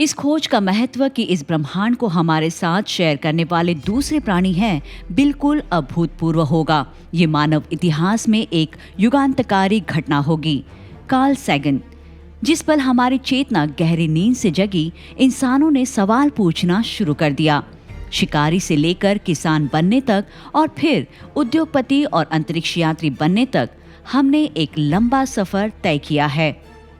इस खोज का महत्व कि इस ब्रह्मांड को हमारे साथ शेयर करने वाले दूसरे प्राणी हैं, बिल्कुल अभूतपूर्व होगा। ये मानव इतिहास में एक युगांतकारी घटना होगी। Carl Sagan. जिस पल हमारी चेतना गहरी नींद से जगी, इंसानों ने सवाल पूछना शुरू कर दिया। शिकारी से लेकर किसान बनने तक और फिर उद्योगपति और अंतरिक्ष यात्री बनने तक हमने एक लंबा सफर तय किया है।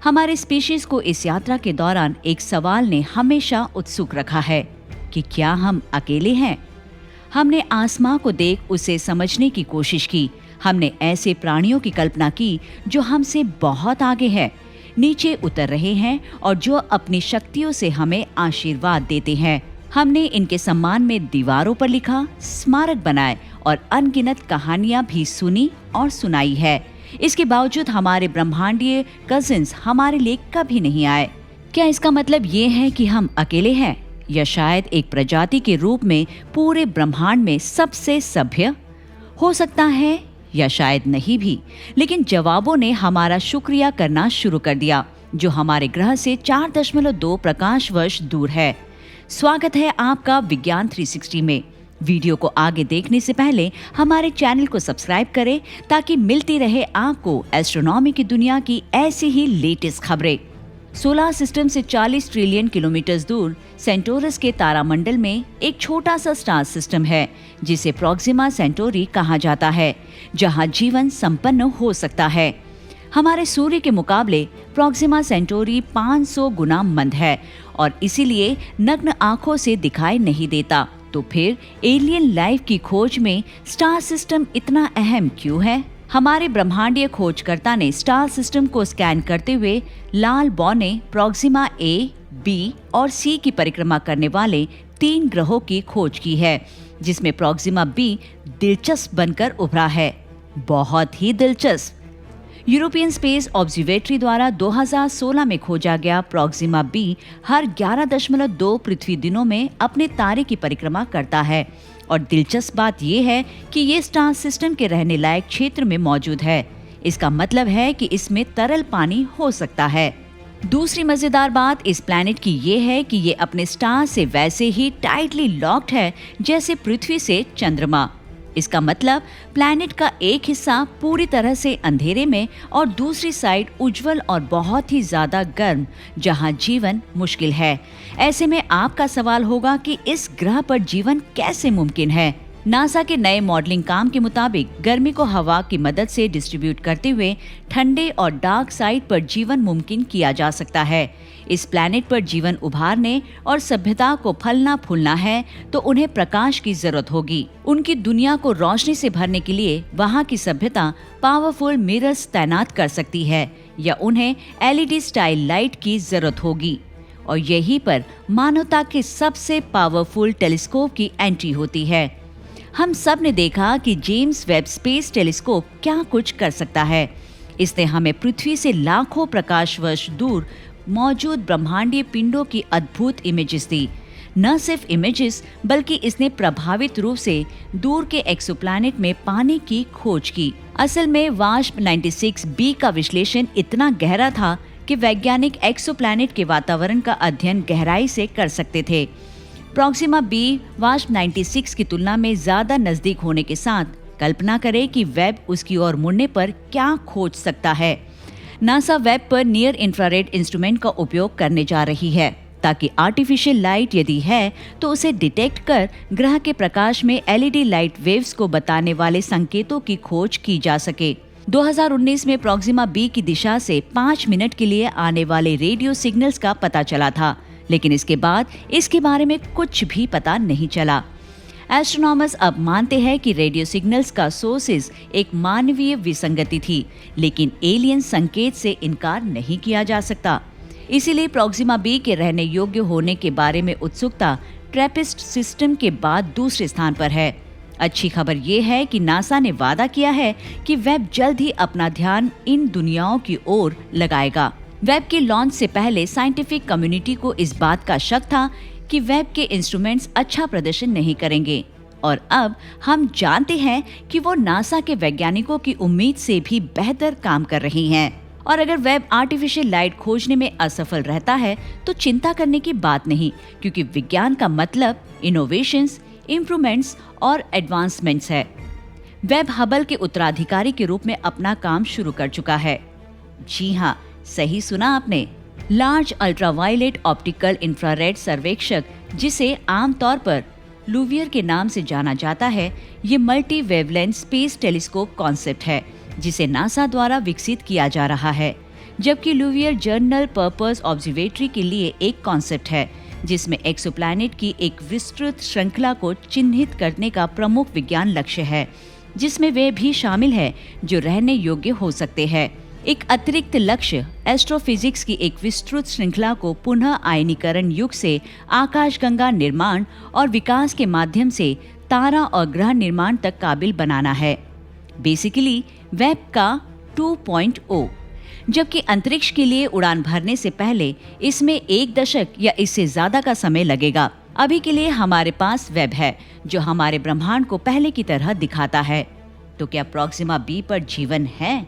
हमारे स्पीशीज को इस यात्रा के दौरान एक सवाल ने हमेशा उत्सुक रखा है कि क्या हम अकेले हैं? हमने आसमां को देख उसे समझने की कोशिश की। हमने ऐसे प्राणियों की कल्पना की जो हमसे बहुत आगे हैं, नीचे उतर रहे हैं और जो अपनी शक्तियों से हमें आशीर्वाद देते हैं। हमने इनके सम्मान में दीवारों पर लिखा, स्मारक बनाए और अनगिनत कहानियां भी सुनी और सुनाई है। इसके बावजूद हमारे ब्रह्मांडीय कजिन्स हमारे लिए कभी नहीं आए। क्या इसका मतलब ये है कि हम अकेले हैं, या शायद एक प्रजाति के रूप में पूरे ब्रह्मांड में सबसे सभ्य? हो सकता है या शायद नहीं भी, लेकिन जवाबों ने हमारा शुक्रिया करना शुरू कर दिया, जो हमारे ग्रह से 4.2 प्रकाश वर्ष दूर है। स्वागत है आपका विज्ञान 360 में। वीडियो को आगे देखने से पहले हमारे चैनल को सब्सक्राइब करें ताकि मिलती रहे आपको एस्ट्रोनॉमी की दुनिया की ऐसी ही लेटेस्ट खबरें। सोलर सिस्टम से 40 ट्रिलियन किलोमीटर दूर सेंटोरस के तारामंडल में एक छोटा सा स्टार सिस्टम है जिसे प्रोक्सिमा सेंटोरी कहा जाता है, जहां जीवन संपन्न हो सकता है। हमारे सूर्य के मुकाबले प्रोक्सिमा सेंटोरी 500 गुना मंद है और इसीलिए नग्न आंखों से दिखाई नहीं देता। तो फिर एलियन लाइफ की खोज में स्टार सिस्टम इतना अहम क्यों है? हमारे ब्रह्मांडीय खोजकर्ता ने स्टार सिस्टम को स्कैन करते हुए लाल बौने प्रोक्सिमा ए, बी और सी की परिक्रमा करने वाले 3 ग्रहों की खोज की है, जिसमें प्रोक्सिमा बी दिलचस्प बनकर उभरा है। बहुत ही दिलचस्प। यूरोपियन स्पेस ऑब्जर्वेटरी द्वारा 2016 में खोजा गया प्रोक्सिमा बी हर 11.2 पृथ्वी दिनों में अपने तारे की परिक्रमा करता है और दिलचस्प बात यह है कि ये स्टार सिस्टम के रहने लायक क्षेत्र में मौजूद है। इसका मतलब है कि इसमें तरल पानी हो सकता है। दूसरी मजेदार बात इस प्लैनेट की ये है कि ये अपने स्टार से वैसे ही टाइटली लॉक्ड है जैसे पृथ्वी से चंद्रमा। इसका मतलब प्लैनेट का एक हिस्सा पूरी तरह से अंधेरे में और दूसरी साइड उज्जवल और बहुत ही ज्यादा गर्म, जहां जीवन मुश्किल है। ऐसे में आपका सवाल होगा कि इस ग्रह पर जीवन कैसे मुमकिन है? नासा के नए मॉडलिंग काम के मुताबिक गर्मी को हवा की मदद से डिस्ट्रीब्यूट करते हुए ठंडे और डार्क साइड पर जीवन मुमकिन किया जा सकता है। इस प्लैनेट पर जीवन उभारने और सभ्यता को फलना फूलना है तो उन्हें प्रकाश की जरूरत होगी। उनकी दुनिया को रोशनी से भरने के लिए वहाँ की सभ्यता पावरफुल मिरर्स तैनात कर सकती है या उन्हें एलईडी स्टाइल लाइट की जरूरत होगी। और यहीं पर मानवता के सबसे पावरफुल टेलीस्कोप की एंट्री होती है। हम सब ने देखा कि जेम्स वेब स्पेस टेलीस्कोप क्या कुछ कर सकता है। इसने हमें पृथ्वी से लाखों प्रकाश वर्ष दूर मौजूद ब्रह्मांडीय पिंडों की अद्भुत इमेजेस दी। न सिर्फ इमेजेस, बल्कि इसने प्रभावित रूप से दूर के एक्सोप्लैनेट में पानी की खोज की। असल में वास्प 96b का विश्लेषण इतना गहरा था कि वैज्ञानिक एक्सोप्लैनेट के वातावरण का अध्ययन गहराई से कर सकते थे। प्रोक्सिमा बी वास्प 96 की तुलना में ज्यादा नजदीक होने के साथ कल्पना करें कि वेब उसकी ओर मुड़ने पर क्या खोज सकता है। नासा वेब पर नियर इंफ्रारेड इंस्ट्रूमेंट का उपयोग करने जा रही है ताकि आर्टिफिशियल लाइट यदि है तो उसे डिटेक्ट कर ग्रह के प्रकाश में एलईडी लाइट वेव्स को बताने वाले संकेतों की खोज की जा सके। 2019 में प्रोक्सिमा बी की दिशा से 5 मिनट के लिए आने वाले रेडियो सिग्नल्स का पता चला था, लेकिन इसके बाद इसके बारे में कुछ भी पता नहीं चला। एस्ट्रोनॉमर्स अब मानते हैं कि रेडियो सिग्नल्स का सोर्सेज एक मानवीय विसंगति थी, लेकिन एलियन संकेत से इनकार नहीं किया जा सकता। इसीलिए प्रोक्सिमा बी के रहने योग्य होने के बारे में उत्सुकता ट्रैपिस्ट सिस्टम के बाद दूसरे स्थान पर है। अच्छी खबर ये है कि नासा ने वादा किया है कि वेब जल्द ही अपना ध्यान इन दुनियाओं की ओर लगाएगा। वेब के लॉन्च से पहले साइंटिफिक कम्युनिटी को इस बात का शक था कि वेब के इंस्ट्रूमेंट्स अच्छा प्रदर्शन नहीं करेंगे, और अब हम जानते हैं कि वो नासा के वैज्ञानिकों की उम्मीद से भी बेहतर काम कर रही हैं। और अगर वेब आर्टिफिशियल लाइट खोजने में असफल रहता है तो चिंता करने की बात नहीं, क्योंकि विज्ञान का मतलब इनोवेशंस, इम्प्रूवमेंट्स और एडवांसमेंट्स है। वेब हबल के उत्तराधिकारी के रूप में अपना काम शुरू कर चुका है। जी हाँ, सही सुना आपने। लार्ज अल्ट्रावायलेट ऑप्टिकल इंफ्रारेड सर्वेक्षक, जिसे आमतौर पर लूवियर के नाम से जाना जाता है, ये multi wavelength space telescope concept है जिसे नासा द्वारा विकसित किया जा रहा है, जबकि लूवियर जनरल पर्पस ऑब्जर्वेटरी के लिए एक कॉन्सेप्ट है जिसमें एक्सोप्लैनेट की एक विस्तृत श्रृंखला को चिन्हित करने का प्रमुख विज्ञान लक्ष्य है, जिसमें वे भी शामिल है जो रहने योग्य हो सकते हैं। एक अतिरिक्त लक्ष्य एस्ट्रोफिजिक्स की एक विस्तृत श्रृंखला को पुनः आयनीकरण युग से आकाशगंगा निर्माण और विकास के माध्यम से तारा और ग्रह निर्माण तक काबिल बनाना है। बेसिकली वेब का 2.0, जबकि अंतरिक्ष के लिए उड़ान भरने से पहले इसमें 1 दशक या इससे ज्यादा का समय लगेगा। अभी के लिए हमारे पास वेब है जो हमारे ब्रह्मांड को पहले की तरह दिखाता है। तो क्या प्रोक्सिमा बी पर जीवन है?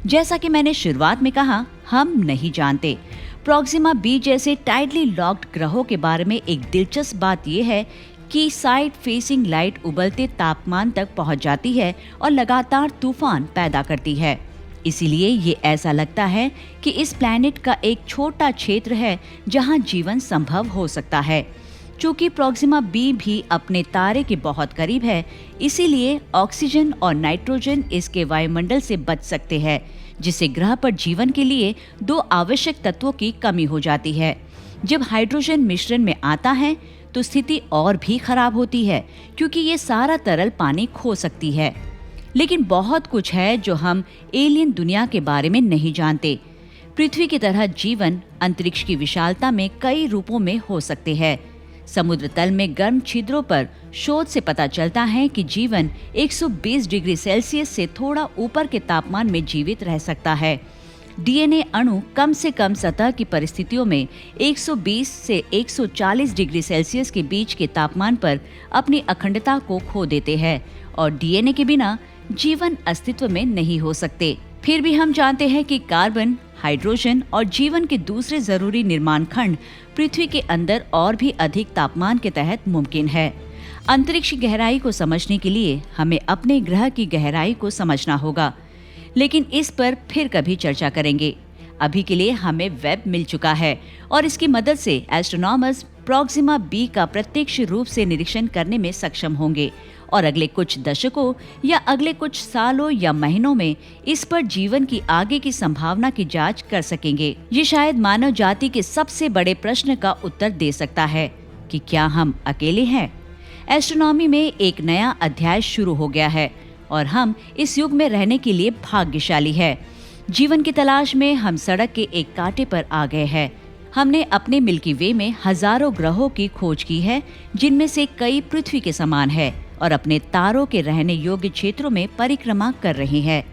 जैसा कि मैंने शुरुआत में कहा, हम नहीं जानते। प्रोक्सिमा बी जैसे टाइटली लॉक्ड ग्रहों के बारे में एक दिलचस्प बात यह है कि साइड फेसिंग लाइट उबलते तापमान तक पहुंच जाती है और लगातार तूफान पैदा करती है। इसीलिए ये ऐसा लगता है कि इस प्लैनेट का एक छोटा क्षेत्र है जहां जीवन संभव हो सकता है। चूंकि प्रोक्सिमा बी भी अपने तारे के बहुत करीब है, इसीलिए ऑक्सीजन और नाइट्रोजन इसके वायुमंडल से बच सकते हैं, जिससे ग्रह पर जीवन के लिए 2 आवश्यक तत्वों की कमी हो जाती है। जब हाइड्रोजन मिश्रण में आता है तो स्थिति और भी खराब होती है, क्योंकि ये सारा तरल पानी खो सकती है। लेकिन बहुत कुछ है जो हम एलियन दुनिया के बारे में नहीं जानते। पृथ्वी की तरह जीवन अंतरिक्ष की विशालता में कई रूपों में हो सकते हैं। समुद्र तल में गर्म छिद्रों पर शोध से पता चलता है कि जीवन 120 डिग्री सेल्सियस से थोड़ा ऊपर के तापमान में जीवित रह सकता है। डीएनए अणु कम से कम सतह की परिस्थितियों में 120 से 140 डिग्री सेल्सियस के बीच के तापमान पर अपनी अखंडता को खो देते हैं और डीएनए के बिना जीवन अस्तित्व में नहीं हो सकते। फिर भी हम जानते हैं कि कार्बन, हाइड्रोजन और जीवन के दूसरे जरूरी निर्माण खंड पृथ्वी के अंदर और भी अधिक तापमान के तहत मुमकिन है। अंतरिक्ष की गहराई को समझने के लिए हमें अपने ग्रह की गहराई को समझना होगा, लेकिन इस पर फिर कभी चर्चा करेंगे। अभी के लिए हमें वेब मिल चुका है और इसकी मदद से एस्ट्रोनॉमर्स प्रोक्सिमा बी का प्रत्यक्ष रूप से निरीक्षण करने में सक्षम होंगे और अगले कुछ दशकों या अगले कुछ सालों या महीनों में इस पर जीवन की आगे की संभावना की जांच कर सकेंगे। ये शायद मानव जाति के सबसे बड़े प्रश्न का उत्तर दे सकता है कि क्या हम अकेले हैं? एस्ट्रोनॉमी में एक नया अध्याय शुरू हो गया है और हम इस युग में रहने के लिए भाग्यशाली है। जीवन की तलाश में हम सड़क के एक कांटे पर आ गए हैं। हमने अपने मिल्की वे में हजारों ग्रहों की खोज की है, जिनमें से कई पृथ्वी के समान है और अपने तारों के रहने योग्य क्षेत्रों में परिक्रमा कर रहे हैं।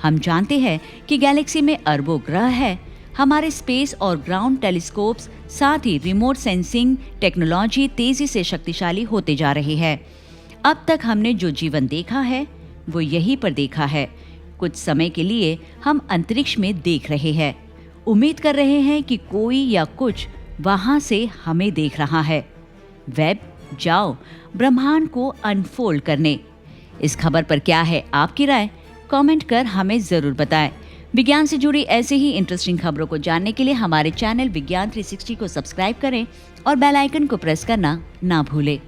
हम जानते हैं कि गैलेक्सी में अरबों ग्रह है। हमारे स्पेस और ग्राउंड टेलीस्कोप्स, साथ ही रिमोट सेंसिंग टेक्नोलॉजी तेजी से शक्तिशाली होते जा रही है। अब तक हमने जो जीवन देखा है वो यहीं पर देखा है। कुछ समय के लिए हम अंतरिक्ष में देख रहे हैं, उम्मीद कर रहे हैं कि कोई या कुछ वहां से हमें देख रहा है। वेब जाओ ब्रह्मांड को अनफोल्ड करने। इस खबर पर क्या है आपकी राय? कमेंट कर हमें जरूर बताएं। विज्ञान से जुड़ी ऐसे ही इंटरेस्टिंग खबरों को जानने के लिए हमारे चैनल विज्ञान 360 को सब्सक्राइब करें और बेल आइकन को प्रेस करना ना भूलें।